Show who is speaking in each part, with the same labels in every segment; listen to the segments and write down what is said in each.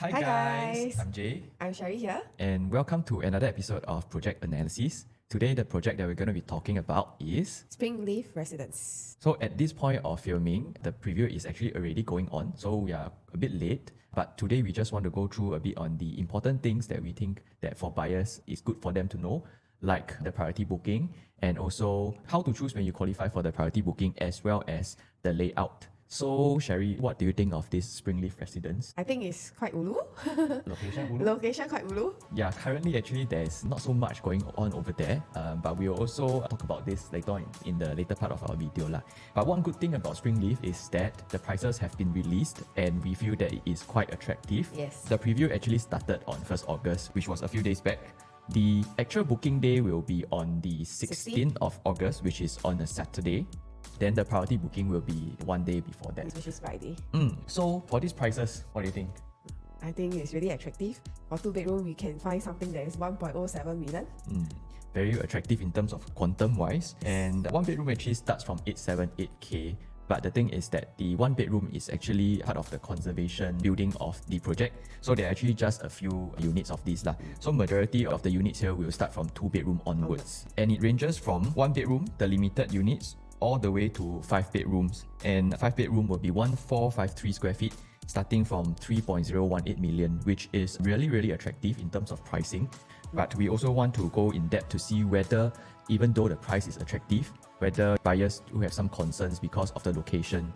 Speaker 1: Hi
Speaker 2: Hi
Speaker 1: guys,
Speaker 2: guys.
Speaker 1: I'm Jay,
Speaker 2: I'm Sherry here.
Speaker 1: and welcome to another episode of Project Analysis. Today, the project that we're going to be talking about is...
Speaker 2: Springleaf Residence.
Speaker 1: So at this point of filming, the preview is actually already going on, so we are a bit late. But today we just want to go through a bit on the important things that we think that for buyers is good for them to know, like the priority booking and also how to choose when you qualify for the priority booking as well as the layout. So Sherry, what do you think of this Springleaf Residence?
Speaker 2: I think it's quite ulu.
Speaker 1: Location, Ulu?
Speaker 2: Location quite ulu.
Speaker 1: Yeah, currently actually there's not so much going on over there, but we'll also talk about this later on in the later part of our video lah. But one good thing about Springleaf is that the prices have been released and we feel that it is quite attractive.
Speaker 2: Yes.
Speaker 1: The preview actually started on 1st August, which was a few days back. The actual booking day will be on the 16th of August, which is on a Saturday. Then the priority booking will be one day before that.
Speaker 2: Which is Friday.
Speaker 1: So for these prices, what do you think?
Speaker 2: I think it's really attractive. For 2-bedroom, we can find something that is 1.07 million.
Speaker 1: Very attractive in terms of quantum wise, and one bedroom actually starts from 878k. But the thing is that the one bedroom is actually part of the conservation building of the project, so there are actually just a few units of these lah. So majority of the units here will start from 2-bedroom onwards, and it ranges from 1-bedroom, the limited units, all the way to 5 bedrooms, and 5-bedroom will be 1453 square feet starting from 3.018 million, which is really attractive in terms of pricing. But we also want to go in depth to see whether, even though the price is attractive, whether buyers do have some concerns because of the location.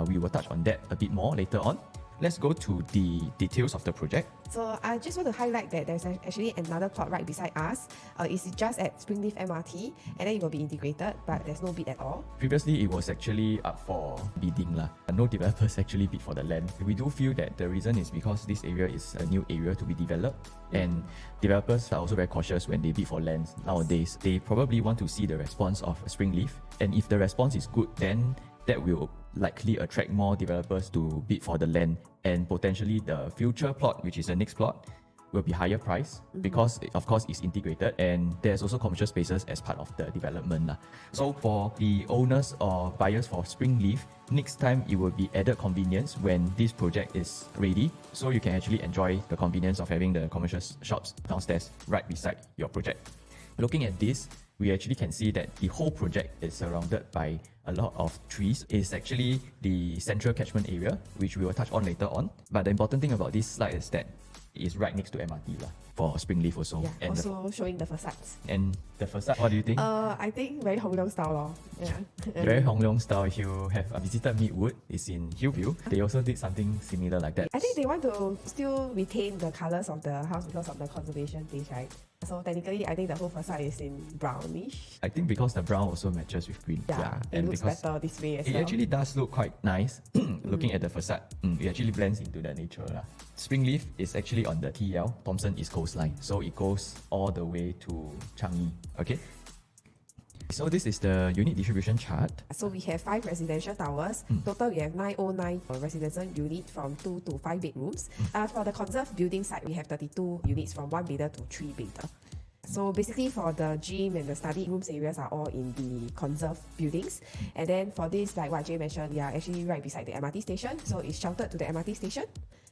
Speaker 1: We will touch on that a bit more later on. Let's go to the details of the project.
Speaker 2: So I just want to highlight that there's actually another plot right beside us. It's just at Springleaf MRT, and then it will be integrated, but there's no bid at all.
Speaker 1: Previously, it was actually up for bidding lah. No developers actually bid for the land. We do feel that the reason is because this area is a new area to be developed, and developers are also very cautious when they bid for lands nowadays. They probably want to see the response of Springleaf, and if the response is good, then that will likely attract more developers to bid for the land, and potentially the future plot, which is the next plot, will be higher price because of course it's integrated, and there's also commercial spaces as part of the development lah. So for the owners or buyers for Springleaf, next time it will be added convenience when this project is ready, so you can actually enjoy the convenience of having the commercial shops downstairs right beside your project. Looking at this, we actually can see that the whole project is surrounded by a lot of trees. It's actually the central catchment area, which we will touch on later on. But the important thing about this slide is that it is right next to MRT lah, for Springleaf also.
Speaker 2: Yeah,
Speaker 1: and
Speaker 2: also showing the facades.
Speaker 1: And the facade, what do you think?
Speaker 2: I think very Hong Leong style lor. Yeah.
Speaker 1: Very Hong Leong style. If you have visited Midwood, it's in Hillview. They also did something similar like that.
Speaker 2: I think they want to still retain the colours of the house because of the conservation things, right? So technically, I think the whole facade is in brownish.
Speaker 1: I think because the brown also matches with green.
Speaker 2: Yeah, it
Speaker 1: and
Speaker 2: looks
Speaker 1: because
Speaker 2: better this way as
Speaker 1: it
Speaker 2: well.
Speaker 1: actually does look quite nice. Looking at the facade, it actually blends into the nature lah. Springleaf is actually on the TL, Thomson East Coast line, so it goes all the way to Changi. Okay. So this is the unit distribution chart.
Speaker 2: So we have 5 residential towers. Total we have 909 residential units from 2 to 5 bedrooms. For the conserved building side, we have 32 units from 1 bedder to 3 bedder. So basically for the gym and the study rooms areas are all in the conserved buildings. And then for this, like what Jay mentioned, we are actually right beside the MRT station. So it's sheltered to the MRT station.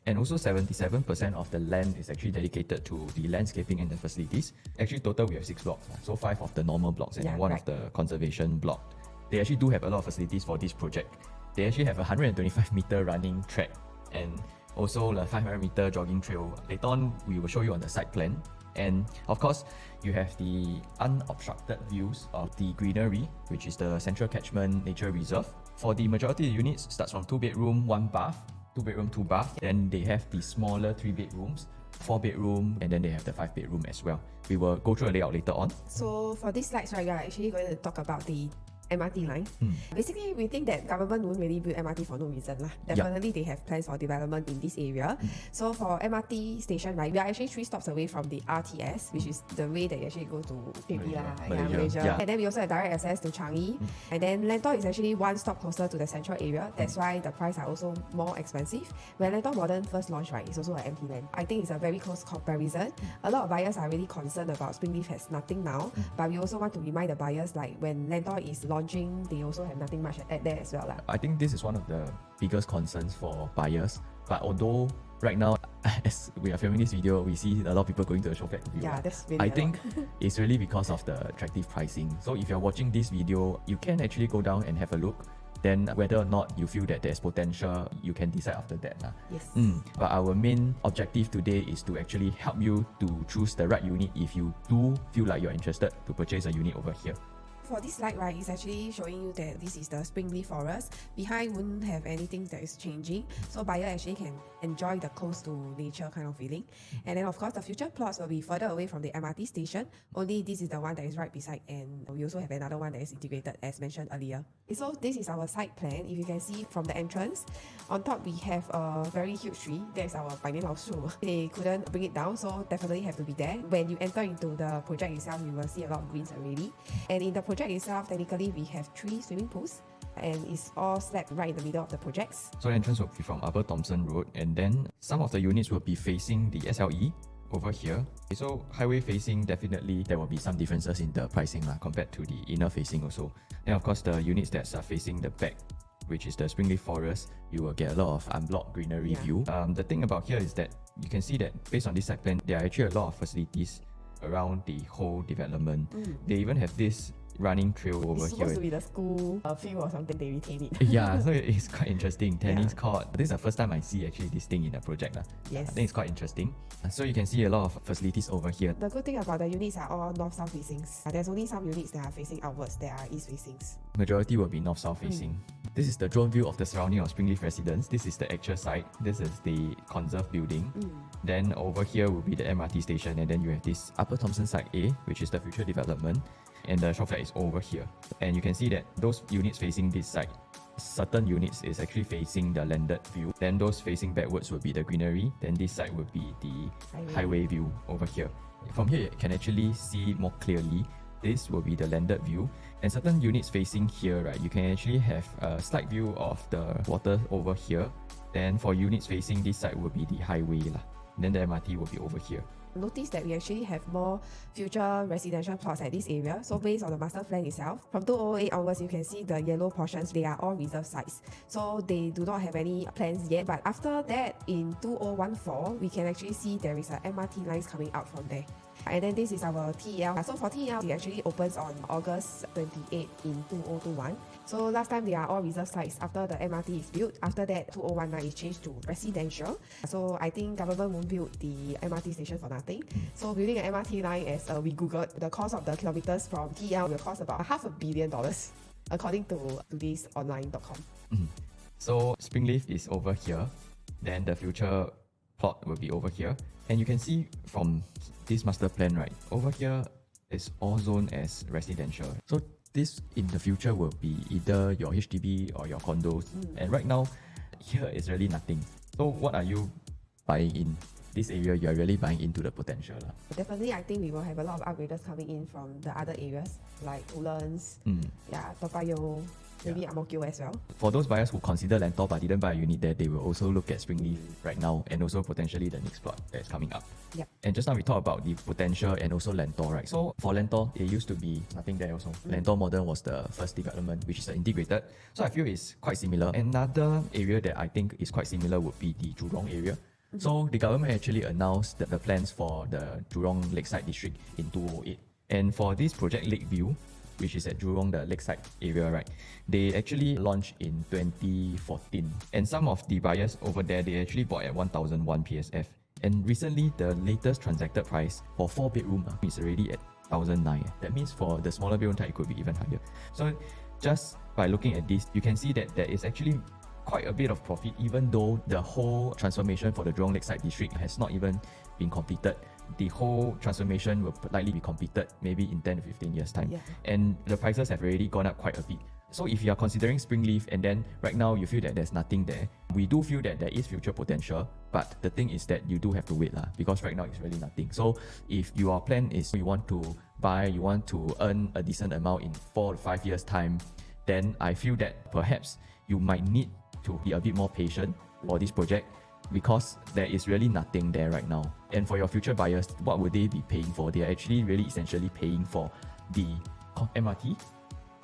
Speaker 1: And also 77% of the land is actually dedicated to the landscaping and the facilities. Actually total we have 6 blocks. So 5 of the normal blocks and one of the conservation block. They actually do have a lot of facilities for this project. They actually have a 125 meter running track and also a 500 meter jogging trail. Later on, we will show you on the site plan. And of course, you have the unobstructed views of the greenery, which is the Central Catchment Nature Reserve. For the majority of the units, starts from 2-bedroom, 1 bath, 2-bedroom, 2 bath. Then they have the smaller 3 bedrooms, 4 bedroom, and then they have the 5 bedroom as well. We will go through a layout later on.
Speaker 2: So for these slides, right, we are actually going to talk about the MRT line. Basically, we think that government won't really build MRT for no reason lah. Definitely they have plans for development in this area. So for MRT station, right, we are actually 3 stops away from the RTS, which is the way that you actually go to Malaysia. And then we also have direct access to Changi. And then Lentor is actually 1 stop closer to the central area. That's why the price are also more expensive. When Lentor Modern first launched, right, it's also an empty land. I think it's a very close comparison. A lot of buyers are really concerned about Springleaf has nothing now, but we also want to remind the buyers, like when Lentor is launched, they also have nothing much at there as well.
Speaker 1: I think this is one of the biggest concerns for buyers. But although right now, as we are filming this video, we see a lot of people going to the SHOWFLAT view.
Speaker 2: Yeah, that's really
Speaker 1: I think
Speaker 2: lot.
Speaker 1: it's really because of the attractive pricing. So if you're watching this video, you can actually go down and have a look. Then whether or not you feel that there's potential, you can decide after that.
Speaker 2: Yes.
Speaker 1: But our main objective today is to actually help you to choose the right unit if you do feel like you're interested to purchase a unit over here.
Speaker 2: For this slide, right, it's actually showing you that this is the Springleaf Forest. Behind wouldn't have anything that is changing, so buyer actually can enjoy the close to nature kind of feeling. And then of course the future plots will be further away from the MRT station, only this is the one that is right beside, and we also have another one that is integrated as mentioned earlier. So this is our site plan. If you can see from the entrance, on top we have a very huge tree. That's our Springleaf Shu. They couldn't bring it down, so definitely have to be there. When you enter into the project itself, you will see a lot of greens already. And in the project itself, technically we have 3 swimming pools, and it's all slapped right in the middle of the projects.
Speaker 1: So the entrance will be from Upper Thomson Road, and then some of the units will be facing the SLE over here. So highway facing, definitely there will be some differences in the pricing compared to the inner facing also. Then of course the units that are facing the back, which is the Springleaf Forest, you will get a lot of unblocked greenery view. The thing about here is that you can see that based on this site plan, there are actually a lot of facilities around the whole development. They even have this running trail over
Speaker 2: it's
Speaker 1: here.
Speaker 2: Supposed to be the school field or something, they retain it.
Speaker 1: Yeah, so it's quite interesting. Tennis court. This is the first time I see actually this thing in a project.
Speaker 2: Yes.
Speaker 1: I think it's quite interesting. So you can see a lot of facilities over here.
Speaker 2: The good thing about the units are all north-south facings. There's only some units that are facing outwards, that are east facings.
Speaker 1: Majority will be north-south facing. This is the drone view of the surrounding of Springleaf Residence. This is the actual site. This is the conserve building. Then over here will be the MRT station, and then you have this Upper Thomson Site A, which is the future development, and the SHOWFLAT is over here. And you can see that those units facing this side, certain units is actually facing the landed view. Then those facing backwards will be the greenery. Then this side will be the highway view over here. From here, you can actually see more clearly. This will be the landed view. And certain units facing here, right, you can actually have a slight view of the water over here. Then for units facing this side will be the highway. Then the MRT will be over here.
Speaker 2: Notice that we actually have more future residential plots at this area. So based on the master plan itself, from 2008 onwards, you can see the yellow portions, they are all reserve sites. So they do not have any plans yet. But after that, in 2014, we can actually see there is a MRT lines coming out from there. And then this is our TEL. So for TEL, it actually opens on August 28 in 2021. So last time they are all reserve sites after the MRT is built. After that, 2019 is changed to residential. So I think government won't build the MRT station for nothing. So building an MRT line, as we googled, the cost of the kilometers from TEL will cost about $500 million, according to today's online.com.
Speaker 1: So Springleaf is over here. Then the future plot will be over here. And you can see from this master plan, right, over here is all zoned as residential. So this in the future will be either your HDB or your condos. And right now, here is really nothing. So what are you buying in? This area, you are really buying into the potential.
Speaker 2: Definitely, I think we will have a lot of upgraders coming in from the other areas, like Woodlands, Toa Payoh, maybe Ang Mo Kio as well.
Speaker 1: For those buyers who consider Lentor but didn't buy a unit there, they will also look at Springleaf right now, and also potentially the next plot that's coming up.
Speaker 2: Yep.
Speaker 1: And just now we talked about the potential and also Lentor, right? So for Lentor, it used to be nothing there also. Lentor Modern was the first development, which is integrated. So I feel it's quite similar. Another area that I think is quite similar would be the Jurong area. So the government actually announced the plans for the Jurong Lakeside District in 2008. And for this project Lakeview, which is at Jurong, the lakeside area, right, they actually launched in 2014. And some of the buyers over there, they actually bought at 1,001 PSF. And recently, the latest transacted price for 4-bedroom is already at 1,009. That means for the smaller bedroom type, it could be even higher. So just by looking at this, you can see that there is actually quite a bit of profit, even though the whole transformation for the Jurong Lakeside District has not even been completed. The whole transformation will likely be completed maybe in 10 to 15 years time. And the prices have already gone up quite a bit. So if you are considering Springleaf and then right now you feel that there's nothing there, we do feel that there is future potential, but the thing is that you do have to wait because right now it's really nothing. So if your plan is you want to buy, you want to earn a decent amount in 4 to 5 years time, then I feel that perhaps you might need to be a bit more patient for this project, because there is really nothing there right now. And for your future buyers, what would they be paying for? They are actually really essentially paying for the MRT,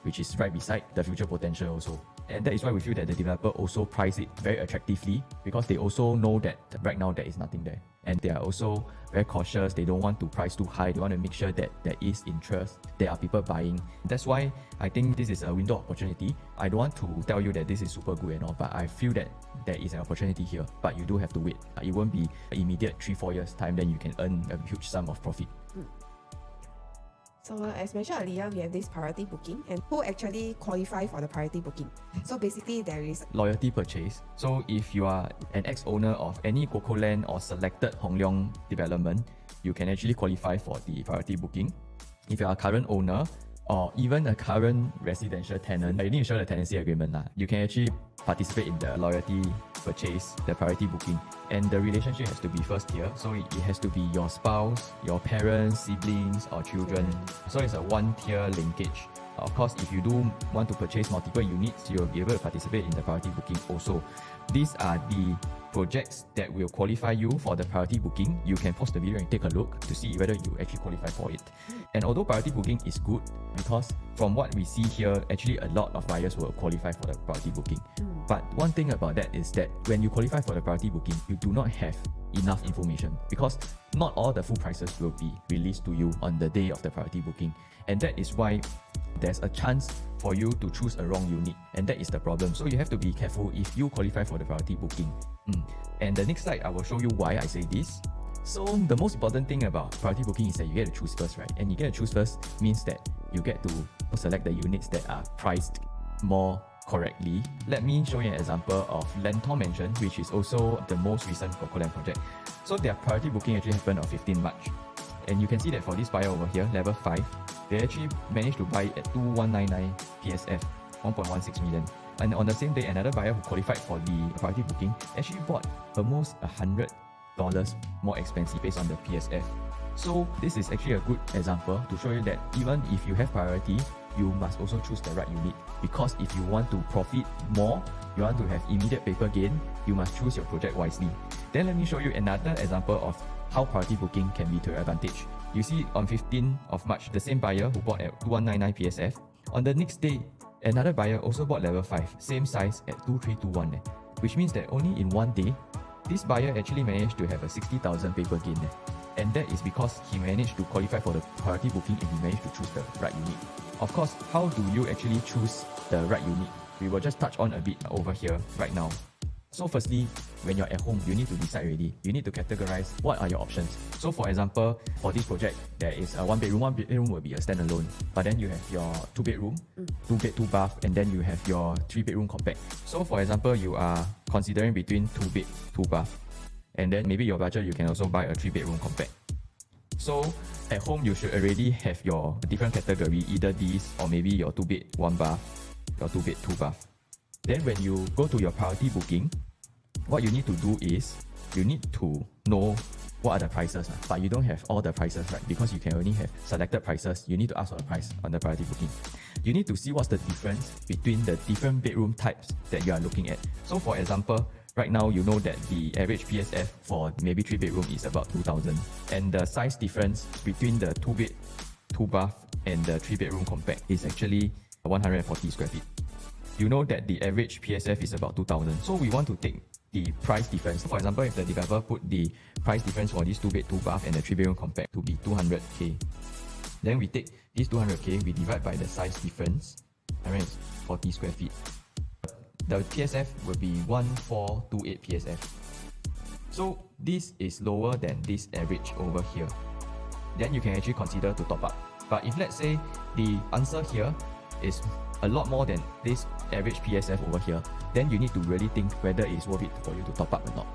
Speaker 1: which is right beside the future potential also. And that is why we feel that the developer also price it very attractively, because they also know that right now there is nothing there. And they are also very cautious. They don't want to price too high. They want to make sure that there is interest. There are people buying. That's why I think this is a window of opportunity. I don't want to tell you that this is super good and all, but I feel that there is an opportunity here. But you do have to wait. It won't be immediate 3-4 years time, then you can earn a huge sum of profit.
Speaker 2: So as mentioned earlier, we have this priority booking, and who actually qualify for the priority booking. So basically there is
Speaker 1: loyalty purchase. So if you are an ex-owner of any Coco Land or selected Hong Leong development, you can actually qualify for the priority booking. If you are a current owner or even a current residential tenant, you need to show the tenancy agreement. You can actually participate in the loyalty purchase, the priority booking. And the relationship has to be first tier. So it has to be your spouse, your parents, siblings, or children. So it's a one-tier linkage. Of course, if you do want to purchase multiple units, you'll be able to participate in the priority booking also. These are the projects that will qualify you for the priority booking. You can pause the video and take a look to see whether you actually qualify for it. And although priority booking is good, because from what we see here, actually a lot of buyers will qualify for the priority booking. But one thing about that is that when you qualify for the priority booking, you do not have enough information, because not all the full prices will be released to you on the day of the priority booking. And that is why there's a chance for you to choose a wrong unit, and that is the problem. So you have to be careful if you qualify for the priority booking. And the next slide, I will show you why I say this. So the most important thing about priority booking is that you get to choose first, right? And you get to choose first means that you get to select the units that are priced more correctly. Let me show you an example of Lentor Mansion, which is also the most recent Coco Land project. So their priority booking actually happened on 15 March. And you can see that for this buyer over here, level 5, they actually managed to buy at 2199 PSF, 1.16 million. And on the same day, another buyer who qualified for the priority booking actually bought almost $100 more expensive based on the PSF. So this is actually a good example to show you that even if you have priority, you must also choose the right unit, because if you want to profit more, you want to have immediate paper gain, you must choose your project wisely. Then let me show you another example of how priority booking can be to your advantage. You see on 15th of March, the same buyer who bought at 2199 PSF, on the next day, another buyer also bought level 5, same size at 2321, which means that only in one day, this buyer actually managed to have a 60,000 paper gain. And that is because he managed to qualify for the priority booking and he managed to choose the right unit. Of course, how do you actually choose the right unit? We will just touch on a bit over here right now. So firstly, when you're at home, you need to decide already. You need to categorize what are your options. So for example, for this project, there is a one bedroom will be a standalone. But then you have your 2-bedroom, 2-bed, 2-bath, and then you have your 3-bedroom compact. So for example, you are considering between 2-bed, 2-bath. And then maybe your budget, you can also buy a 3-bedroom compact. So at home, you should already have your different category, either these or maybe your 2-bed, 1-bath, your 2-bed, 2-bath. Then when you go to your priority booking, what you need to do is you need to know what are the prices, but you don't have all the prices, right? Because you can only have selected prices. You need to ask for the price on the priority booking. You need to see what's the difference between the different bedroom types that you are looking at. So for example, right now you know that the average PSF for maybe 3-bedroom is about 2,000, and the size difference between the 2-bed, 2-bath and the 3-bedroom compact is actually 140 square feet. You know that the average PSF is about 2,000. So we want to take the price difference. For example, if the developer put the price difference for this 2-bed, 2-bath and the 3-bedroom compact to be 200k, then we take this 200k, we divide by the size difference, 140 square feet. The PSF will be 1428 PSF. So this is lower than this average over here. Then you can actually consider to top up. But if let's say the answer here is a lot more than this average PSF over here, then you need to really think whether it's worth it for you to top up or not.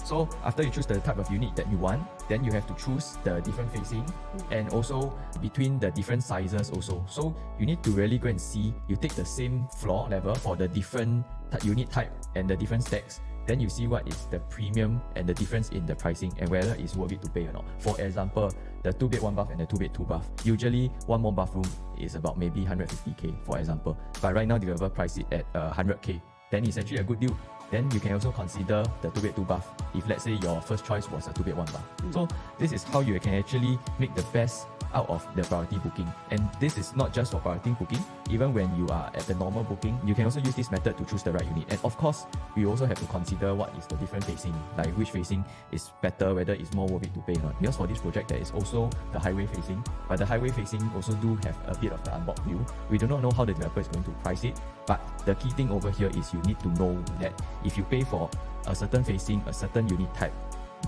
Speaker 1: So after you choose the type of unit that you want, then you have to choose the different facing and also between the different sizes also. So you need to really go and see, you take the same floor level for the different unit type and the different stacks, then you see what is the premium and the difference in the pricing and whether it's worth it to pay or not. For example, the 2-bed, 1-bath and the 2-bed, 2-bath. Usually, one more bathroom is about maybe 150k, for example. But right now, the developer price it at 100k. Then it's actually a good deal. then you can also consider the 2-bed 2-bath if let's say your first choice was a 2-bed 1-bath. So this is how you can actually make the best out of the priority booking. And this is not just for priority booking, even when you are at the normal booking, you can also use this method to choose the right unit. And of course, we also have to consider what is the different facing, like which facing is better, whether it's more worth it to pay or not. Because for this project, there is also the highway facing, but the highway facing also do have a bit of the unblocked view. We do not know how the developer is going to price it, but the key thing over here is you need to know that if you pay for a certain facing, a certain unit type,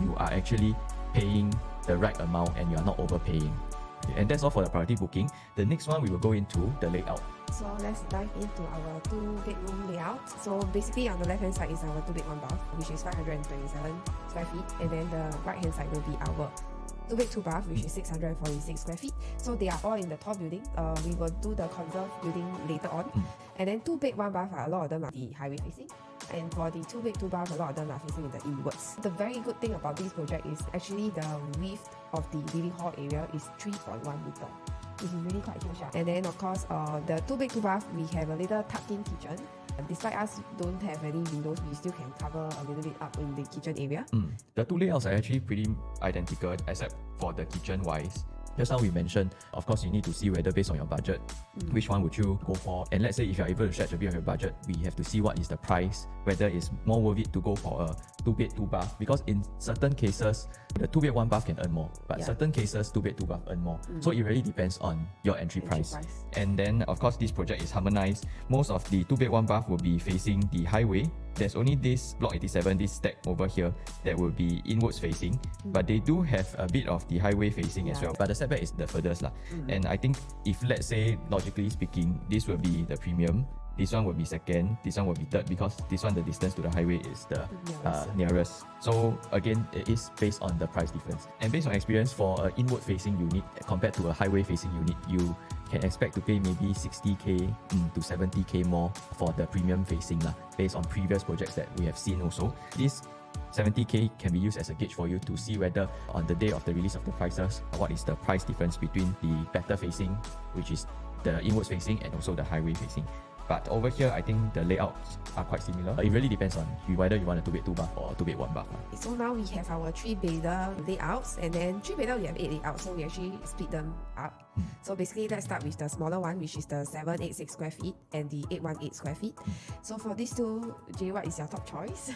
Speaker 1: you are actually paying the right amount and you are not overpaying. And that's all for the priority booking. The next one, we will go into the layout.
Speaker 2: So let's dive into our 2-bedroom layout. So basically on the left hand side is our 2-bed 1-bath, which is 527 square feet, and then the right hand side will be our 2-bed 2-bath, which is 646 square feet. So they are all in the tall building. We will do the conserve building later on. And then 2-bed 1-bath, a lot of them are the highway facing. And for the 2-bed 2-bath, a lot of them are facing in the inwards. The very good thing about this project is actually the width of the living hall area is 3.1 meter, which is really quite huge. And then of course, the 2-bed 2-bath, we have a little tucked-in kitchen. Despite us don't have any windows, we still can cover a little bit up in the kitchen area.
Speaker 1: The two layouts are actually pretty identical, except for the kitchen wise. Just now we mentioned, of course, you need to see whether based on your budget, which one would you go for. And let's say if you're able to stretch a bit of your budget, we have to see what is the price, whether it's more worth it to go for a 2-bed 2-bath. Because in certain cases, the 2-bed 1-bath can earn more, but certain cases 2-bed 2-bath earn more. So it really depends on your entry price. And then of course this project is harmonized. Most of the 2-bed 1-bath will be facing the highway. There's only this block 87, this stack over here, that will be inwards facing, but they do have a bit of the highway facing as well. But the setback is the furthest lah. And I think if let's say logically speaking, this will be the premium, this one will be second, this one will be third, because this one the distance to the highway is the nearest. So again, it is based on the price difference. And based on experience, for an inward facing unit compared to a highway facing unit, you can expect to pay maybe 60k to 70k more for the premium facing lah, based on previous projects that we have seen also. This 70k can be used as a gauge for you to see whether on the day of the release of the prices, what is the price difference between the better facing, which is the inwards facing, and also the highway facing. But over here, I think the layouts are quite similar. It really depends on whether you want a 2-bed 2-bath or a 2-bed 1-bath.
Speaker 2: So now we have our 3-bedder layouts, and then 3-bedder we have 8 layouts, so we actually split them up. So basically, let's start with the smaller one, which is the 786 square feet and the 818 square feet. So for these two, Jay, what is your top choice?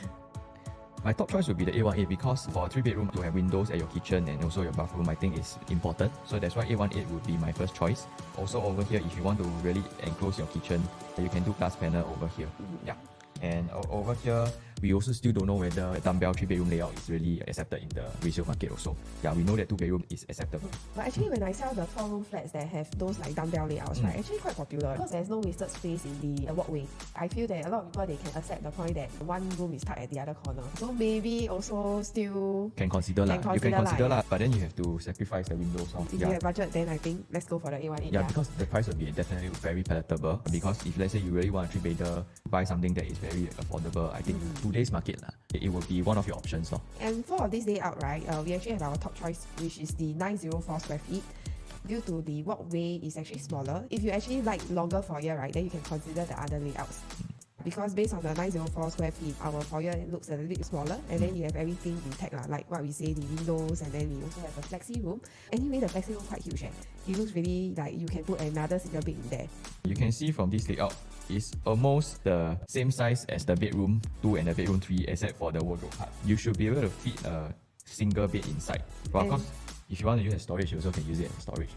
Speaker 1: My top choice would be the 818 because for a 3-bedroom to have windows at your kitchen and also your bathroom, I think is important. So that's why 818 would be my first choice. Also over here, if you want to really enclose your kitchen, you can do glass panel over here. Yeah. And over here, we also still don't know whether a dumbbell 3-bedroom layout is really accepted in the resale market also. Yeah, we know that 2-bedroom is acceptable.
Speaker 2: But actually, when I sell the 4-room flats that have those like dumbbell layouts, right, actually quite popular because there's no wasted space in the walkway. I feel that a lot of people, they can accept the point that one room is tucked at the other corner. So maybe also still
Speaker 1: can consider lah. You can consider lah, but then you have to sacrifice the windows.
Speaker 2: If you have budget, then I think let's go for the 818.
Speaker 1: Yeah, because the price will be definitely very palatable. Because if let's say you really want a 3-bedder, buy something that is very affordable, I think today's market it will be one of your options.
Speaker 2: And for this layout, right, we actually have our top choice, which is the 904 square feet. Due to the walkway is actually smaller. If you actually like longer foyer, right, then you can consider the other layouts. Because based on the 904 square feet, our foyer looks a little bit smaller, and then you have everything intact, like what we say, the windows, and then we also have a flexi room. Anyway, the flexi room quite huge. It looks really like you can put another single bed in there. You
Speaker 1: can see from this layout, it's almost the same size as the bedroom 2 and the bedroom 3, except for the wardrobe part. You should be able to fit a single bed inside. But of course, if you want to use it as storage, you also can use it as storage.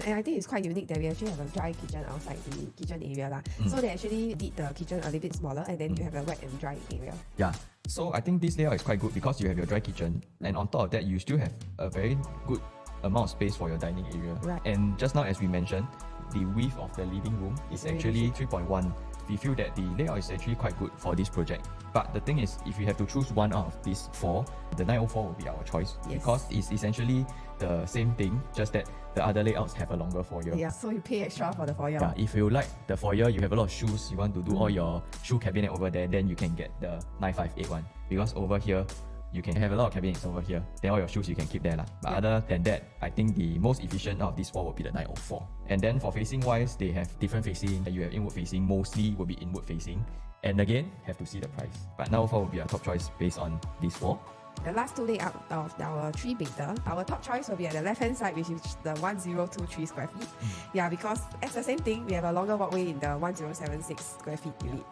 Speaker 2: And I think it's quite unique that we actually have a dry kitchen outside the kitchen area. So they actually did the kitchen a little bit smaller, and then you have a wet and dry area.
Speaker 1: Yeah, so I think this layout is quite good because you have your dry kitchen, and on top of that, you still have a very good amount of space for your dining area.
Speaker 2: Right.
Speaker 1: And just now, as we mentioned, the width of the living room is actually 3.1. We feel that the layout is actually quite good for this project. But the thing is, if you have to choose one out of these 4, the 904 will be our choice. Because it's essentially the same thing, just that the other layouts have a longer foyer.
Speaker 2: Yeah, so you pay extra for the foyer.
Speaker 1: Yeah, if you like the foyer, you have a lot of shoes, you want to do all your shoe cabinet over there, then you can get the 9581. Because over here, you can have a lot of cabinets over here. Then all your shoes you can keep there. But other than that, I think the most efficient out of these 4 will be the 904. And then for facing wise, they have different facing. You have inward facing, mostly will be inward facing. And again, have to see the price. But 904 will be our top choice based on these 4.
Speaker 2: The last 2 layout of our 3-bedder, our top choice will be at the left-hand side, which is the 1023 square feet. Yeah, because it's the same thing, we have a longer walkway in the 1076 square feet unit.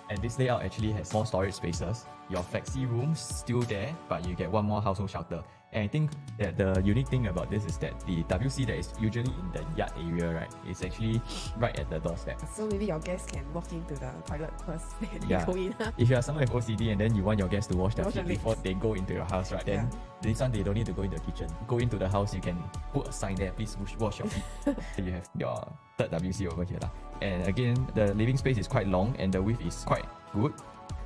Speaker 1: And this layout actually has more storage spaces. Your flexi room's still there, but you get one more household shelter. And I think that the unique thing about this is that the WC that is usually in the yard area, right, is actually right at the doorstep.
Speaker 2: So maybe your guests can walk into the toilet first and then go in.
Speaker 1: If you are someone with OCD and then you want your guests to wash their feet before they go into your house, right, then this one they don't need to go in the kitchen. Go into the house, you can put a sign there, please wash your feet. You have your third WC over here. And again, the living space is quite long and the width is quite good.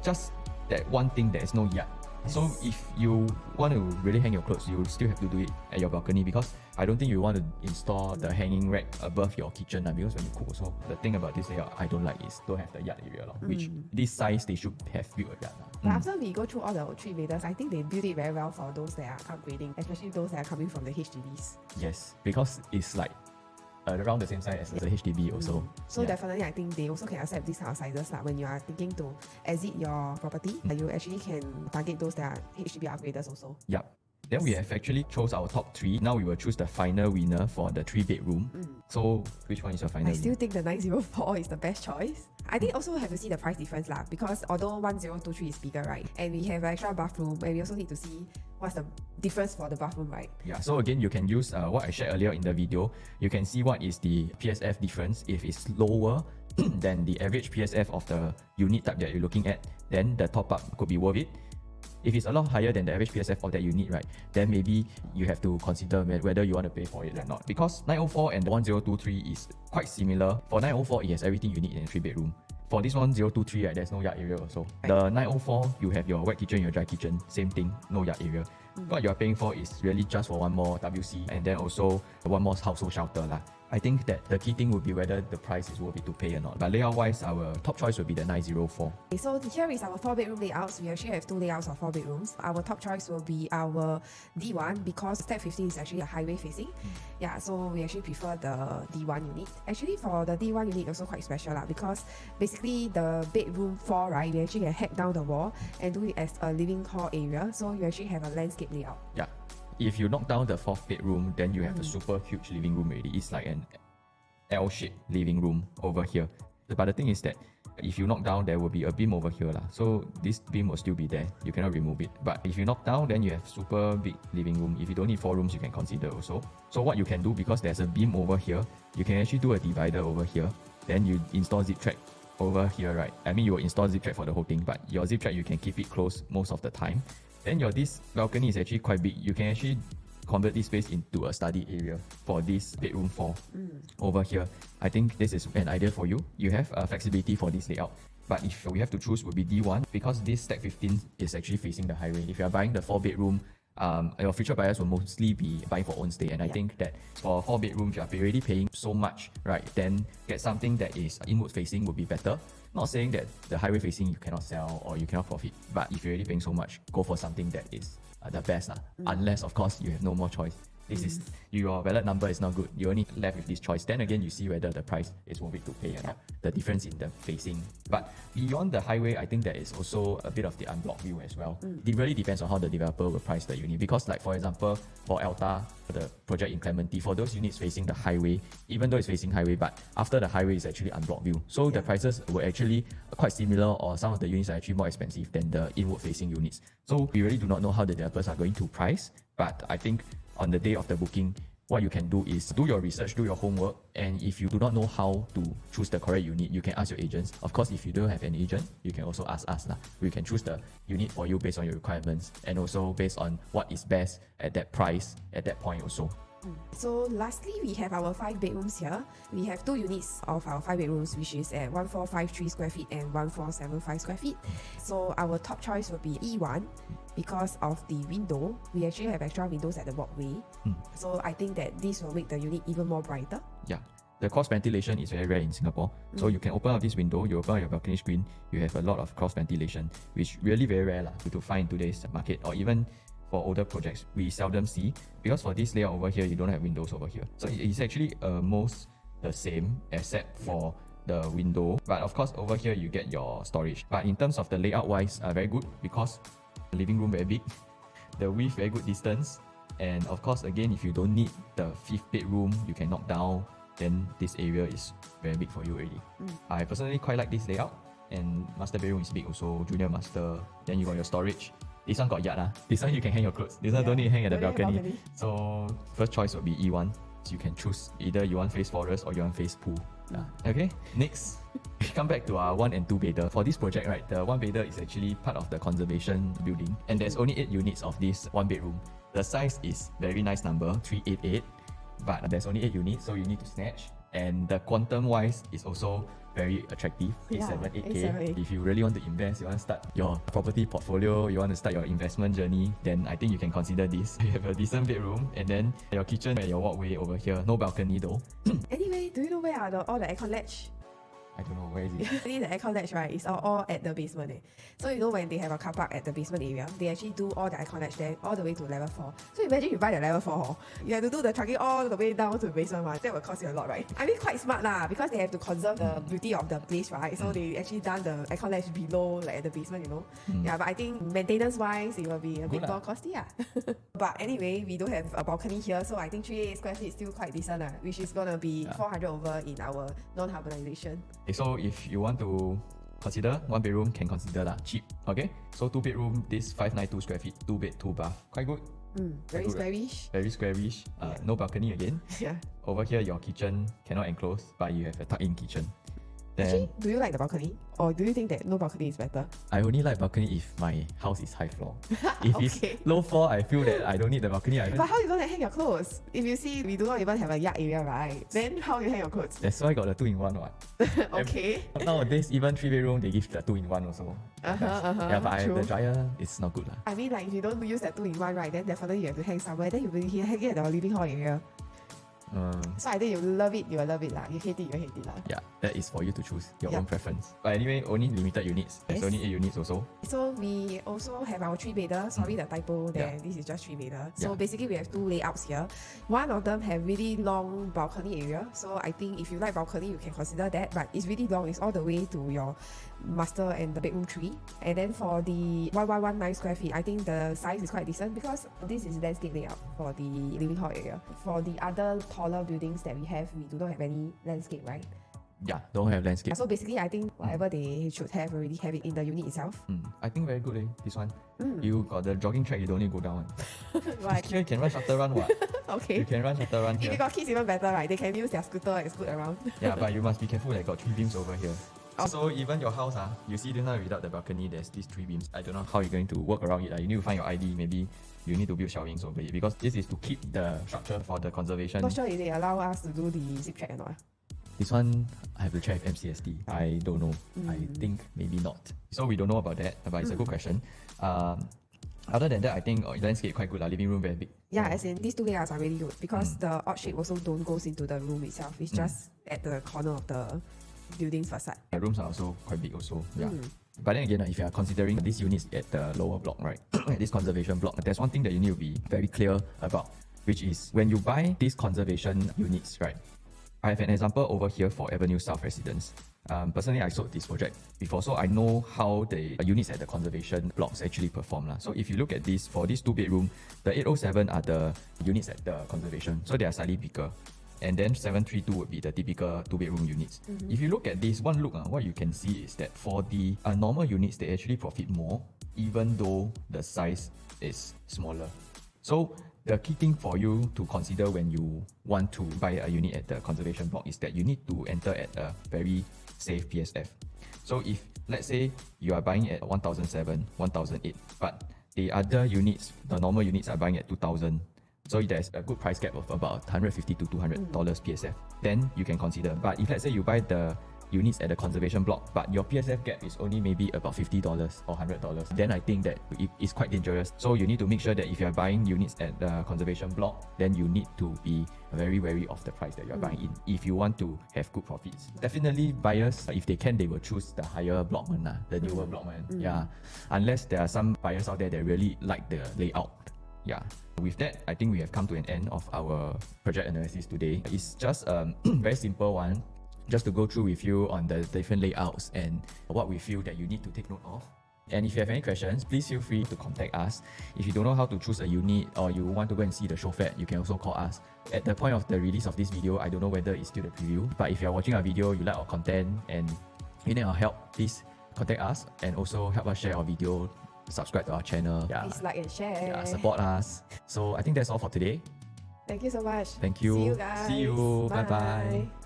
Speaker 1: Just that one thing, there is no yard. So if you want to really hang your clothes, you still have to do it at your balcony, because I don't think you want to install the hanging rack above your kitchen, because when you cook also, the thing about this layout I don't like is don't have the yard area, which this size they should have built a yard.
Speaker 2: But after we go through all the 3-bedders, I think they build it very well for those that are upgrading, especially those that are coming from the HDBs.
Speaker 1: Yes, because it's like around the same size as the HDB also.
Speaker 2: So definitely I think they also can accept these kind of sizes. When you are thinking to exit your property, you actually can target those that are HDB upgraders also.
Speaker 1: Yep. Then we have actually chose our top 3. Now we will choose the final winner for the 3-bedroom. So which one is your final?
Speaker 2: I still think the 904 is the best choice. I think also have to see the price difference because although 1023 is bigger, right, and we have an extra bathroom, and we also need to see what's the difference for the bathroom, right?
Speaker 1: Yeah, so again, you can use what I shared earlier in the video. You can see what is the PSF difference. If it's lower than the average PSF of the unit type that you're looking at, then the top up could be worth it. If it's a lot higher than the average PSF of that unit, right, then maybe you have to consider whether you want to pay for it or not. Because 904 and 1023 is quite similar. For 904, it has everything you need in a 3-bedroom. For this 1023, right, there's no yard area also. The 904, you have your wet kitchen, your dry kitchen, same thing, no yard area. What you're paying for is really just for one more WC and then also one more household shelter. I think that the key thing would be whether the price is worth it to pay or not. But layout-wise, our top choice would be the 904.
Speaker 2: Okay, so here is our 4-bedroom layouts. We actually have 2 layouts of 4 bedrooms. Our top choice will be our D1 because step 15 is actually a highway facing. Yeah, so we actually prefer the D1 unit. Actually, for the D1 unit, also quite special because basically the bedroom 4, right, we actually can hack down the wall and do it as a living hall area. So you actually have a landscape layout.
Speaker 1: Yeah. If you knock down the 4th bedroom, then you have a super huge living room already. It's like an L-shaped living room over here. But the thing is that if you knock down, there will be a beam over here. So this beam will still be there. You cannot remove it. But if you knock down, then you have super big living room. If you don't need 4 rooms, you can consider also. So what you can do, because there's a beam over here, you can actually do a divider over here. Then you install zip track over here, right? I mean, you will install zip track for the whole thing, but your zip track, you can keep it closed most of the time. Then this balcony is actually quite big. You can actually convert this space into a study area for this bedroom 4 over here. I think this is an idea for you. You have flexibility for this layout. But if we have to choose, would be D1 because this step 15 is actually facing the highway. If you are buying the 4-bedroom, your future buyers will mostly be buying for own stay. And I think that for 4 bedrooms, you are already paying so much, right? Then get something that is inward facing would be better. Not saying that the highway facing you cannot sell or you cannot profit, but if you're already paying so much, go for something that is the best. Unless, of course, you have no more choice. This is your ballot number is not good. You're only left with this choice. Then again, you see whether the price is worth it to pay or not. The difference in the facing. But beyond the highway, I think there is also a bit of the unblocked view as well. It really depends on how the developer will price the unit. Because like for example, for Alta, the project in Clementi, for those units facing the highway, even though it's facing highway, but after the highway is actually unblocked view. So the prices were actually quite similar, or some of the units are actually more expensive than the inward facing units. So we really do not know how the developers are going to price. But I think on the day of the booking, what you can do is do your research, do your homework, and if you do not know how to choose the correct unit, you can ask your agents. Of course, if you don't have an agent, you can also ask us. We can choose the unit for you based on your requirements and also based on what is best at that price at that point also.
Speaker 2: So lastly, we have our 5 bedrooms here. We have 2 units of our 5 bedrooms, which is at 1453 square feet and 1475 square feet. So our top choice will be E1 because of the window. We actually have extra windows at the walkway. So I think that this will make the unit even more brighter.
Speaker 1: Yeah. The cross ventilation is very rare in Singapore. So you can open up this window, you open up your balcony screen, you have a lot of cross ventilation, which really very rare to find in today's market, or even for older projects, we seldom see, because for this layout over here, you don't have windows over here. So it's actually most the same, except for the window. But of course, over here you get your storage. But in terms of the layout wise, very good because the living room very big, the width very good distance, and of course again, if you don't need the 5th bedroom, you can knock down, then this area is very big for you already. I personally quite like this layout, and master bedroom is big also, junior master. Then you got your storage. This one got yard. This one you can hang your clothes. This one don't need to hang at the balcony. So first choice would be E1. So you can choose either you want face forest or you want face pool. Okay, next, we come back to our 1 and 2 bedder. For this project, right, the 1 bedder is actually part of the conservation building, and there's only 8 units of this 1 bedroom. The size is very nice number, 388, but there's only 8 units, so you need to snatch. And the quantum wise is also very attractive, 878K. If you really want to invest, you want to start your property portfolio, you want to start your investment journey, then I think you can consider this. You have a decent bedroom, and then your kitchen and your walkway over here. No balcony though.
Speaker 2: Anyway, do you know where are all the aircon ledge?
Speaker 1: I don't know, where is it?
Speaker 2: Actually, the aircon ledge, right, is all at the basement. So you know when they have a car park at the basement area, they actually do all the aircon ledge there all the way to level 4. So imagine you buy the level 4, you have to do the trucking all the way down to the basement one. That will cost you a lot, right? I mean, quite smart lah, because they have to conserve the beauty of the place, right? So they actually done the aircon ledge below, like at the basement, you know. Yeah, but I think maintenance-wise, it will be a bit more costly. But anyway, we don't have a balcony here, so I think 388 square feet is still quite decent, which is gonna be 400 over in our non-harmonization.
Speaker 1: So if you want to consider 1 bedroom, can consider cheap. Okay, so 2 bedroom, this 592 square feet, 2 bed, 2 bath, quite good.
Speaker 2: Very squarish.
Speaker 1: Very squarish. No balcony again. Over here, your kitchen cannot enclose, but you have a tuck-in kitchen. Then,
Speaker 2: actually, do you like the balcony, or do you think that no balcony is better?
Speaker 1: I only like balcony if my house is high floor. If it's low floor, I feel that I don't need the balcony.
Speaker 2: But how are you gonna hang your clothes? If you see, we do not even have a yard area, right? Then how you hang your clothes?
Speaker 1: That's why I got the 2-in-1 one.
Speaker 2: Okay.
Speaker 1: Nowadays, even 3 bedroom, they give the 2-in-1 also. Yeah, but the dryer, it's not good.
Speaker 2: I mean, like if you don't use that 2-in-1, right, then definitely you have to hang somewhere. Then you will hang it at the living hall area. So I think you love it, you will love it lah. You hate it, you will hate it lah.
Speaker 1: Yeah, that is for you to choose your own preference. But anyway, only limited units. There's only 8 units also. So
Speaker 2: we also have our 3 bedder. Sorry, the typo there. This is just 3 bedder. So basically we have 2 layouts here. One of them have really long balcony area. So I think if you like balcony, you can consider that. But it's really long. It's all the way to your master and the bedroom 3. And then for the 1119 square feet, I think the size is quite decent because this is landscape layout for the living hall area. For the other taller buildings that we have, we do not have any landscape, right?
Speaker 1: Yeah, don't have landscape.
Speaker 2: So basically, I think whatever they should have already have it in the unit itself.
Speaker 1: I think very good this one. You got the jogging track, you don't need to go down.
Speaker 2: Right.
Speaker 1: Here you can run shuttle run what?
Speaker 2: Okay.
Speaker 1: You can run shuttle run here.
Speaker 2: If you got kids, even better, right? They can use their scooter and scoot around.
Speaker 1: Yeah, but you must be careful that got 3 beams over here. So even your house, you see this one without the balcony, there's these 3 beams. I don't know how you're going to work around it. You need to find your ID, maybe you need to build shelvings over it because this is to keep the structure for the conservation.
Speaker 2: Not sure if they allow us to do the zip check or not.
Speaker 1: This one, I have to check with MCSD. I don't know. I think maybe not. So we don't know about that, but it's a good question. Other than that, I think landscape quite good. Living room very big.
Speaker 2: Yeah, as in these 2 layouts are really good because the odd shape also don't goes into the room itself. It's just at the corner of the building's facade.
Speaker 1: The rooms are also quite big also. Yeah. But then again, if you are considering these units at the lower block, right, this conservation block, there's one thing that you need to be very clear about, which is when you buy these conservation units, right, I have an example over here for Avenue South Residence. Personally, I sold this project before, so I know how the units at the conservation blocks actually perform. So if you look at this, for this 2 bedroom, the 807 are the units at the conservation, so they are slightly bigger. And then 732 would be the typical 2 bedroom units. If you look at this, one look, what you can see is that for the normal units, they actually profit more, even though the size is smaller. So the key thing for you to consider when you want to buy a unit at the conservation block is that you need to enter at a very safe PSF. So if, let's say, you are buying at 1007, 1008, but the other units, the normal units are buying at 2000, so there's a good price gap of about $150 to $200 PSF. Then you can consider. But if let's say you buy the units at the conservation block, but your PSF gap is only maybe about $50 or $100, then I think that it's quite dangerous. So you need to make sure that if you are buying units at the conservation block, then you need to be very wary of the price that you are buying in if you want to have good profits. Definitely buyers, if they can, they will choose the higher block one, the newer block one. Yeah, unless there are some buyers out there that really like the layout. Yeah. With that, I think we have come to an end of our project analysis today. It's just a very simple one. just to go through with you on the different layouts and what we feel that you need to take note of. And if you have any questions, please feel free to contact us. If you don't know how to choose a unit or you want to go and see the SHOWFLAT, you can also call us. At the point of the release of this video, I don't know whether it's still the preview, but if you're watching our video, you like our content and you need our help, please contact us and also help us share our video, subscribe to our channel.
Speaker 2: Please like and share.
Speaker 1: Support us. So I think that's all for today.
Speaker 2: Thank you so much.
Speaker 1: Thank you.
Speaker 2: See you guys.
Speaker 1: See you.
Speaker 2: Bye.
Speaker 1: Bye-bye.